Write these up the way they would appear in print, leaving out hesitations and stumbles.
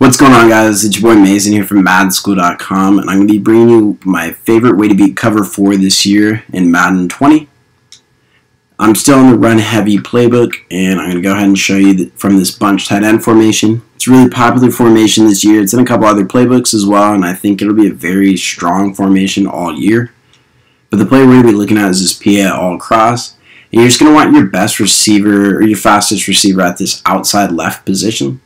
What's going on, guys? It's your boy Mason here from MaddenSchool.com, and I'm going to be bringing you my favorite way to beat cover 4 this year in Madden 20. I'm still in the run-heavy playbook, and I'm going to go ahead and show you from this bunch tight end formation. It's a really popular formation this year. It's in a couple other playbooks as well, and I think it'll be a very strong formation all year. But the play we're going to be looking at is this PA all cross. And you're just going to want your best receiver or your fastest receiver at this outside left position.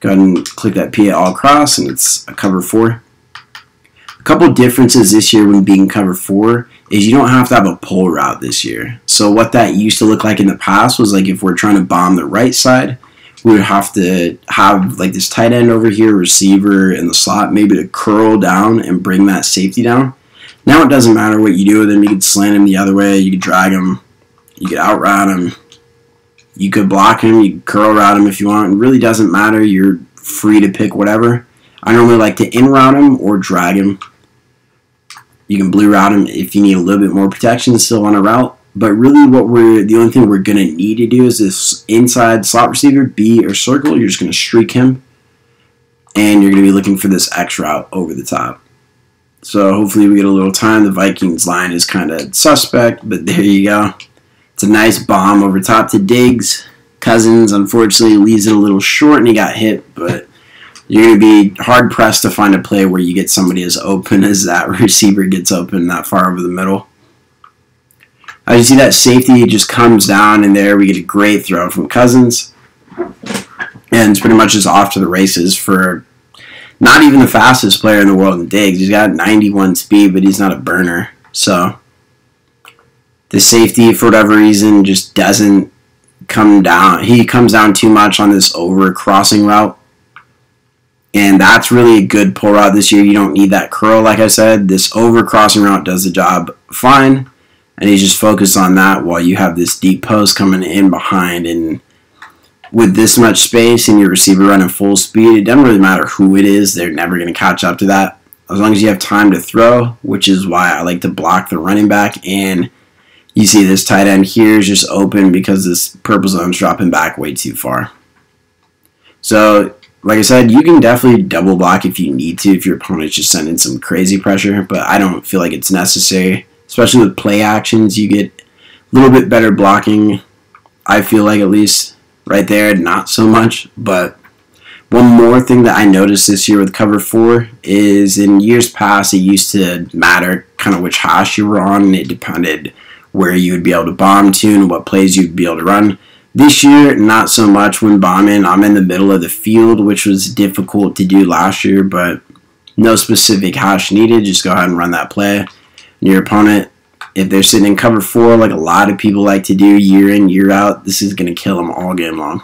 Go ahead and click that PA all cross, and it's a cover 4. A couple differences this year when being cover 4 is you don't have to have a pull route this year. So what that used to look like in the past was like if we're trying to bomb the right side, we would have to have like this tight end over here, receiver in the slot, maybe to curl down and bring that safety down. Now it doesn't matter what you do with him. You could slant him the other way, you could drag him, you could out route him. You could block him, you could curl route him if you want. It really doesn't matter. You're free to pick whatever. I normally like to in route him or drag him. You can blue route him if you need a little bit more protection still on a route. But really the only thing we're going to need to do is this inside slot receiver, B or circle. You're just going to streak him. And you're going to be looking for this X route over the top. So hopefully we get a little time. The Vikings line is kind of suspect, but there you go. It's a nice bomb over top to Diggs. Cousins, unfortunately, leaves it a little short and he got hit, but you're going to be hard-pressed to find a play where you get somebody as open as that receiver gets open that far over the middle. As you see, that safety just comes down, and there we get a great throw from Cousins. And it's pretty much just off to the races for not even the fastest player in the world in Diggs. He's got 91 speed, but he's not a burner, so the safety, for whatever reason, just doesn't come down. He comes down too much on this over crossing route. And that's really a good pull route this year. You don't need that curl, like I said. This over crossing route does the job fine. And he's just focused on that while you have this deep post coming in behind. And with this much space and your receiver running full speed, it doesn't really matter who it is. They're never going to catch up to that. As long as you have time to throw, which is why I like to block the running back. And you see this tight end here is just open because this purple zone's dropping back way too far. So, like I said, you can definitely double block if you need to, if your opponent's just sending some crazy pressure, but I don't feel like it's necessary. Especially with play actions, you get a little bit better blocking, I feel like, at least right there, not so much. But one more thing that I noticed this year with cover 4 is in years past, it used to matter kind of which hash you were on, and it depended where you would be able to bomb to and what plays you'd be able to run. This year, not so much when bombing. I'm in the middle of the field, which was difficult to do last year, but no specific hash needed. Just go ahead and run that play. And your opponent, if they're sitting in cover 4, like a lot of people like to do year in, year out, this is going to kill them all game long.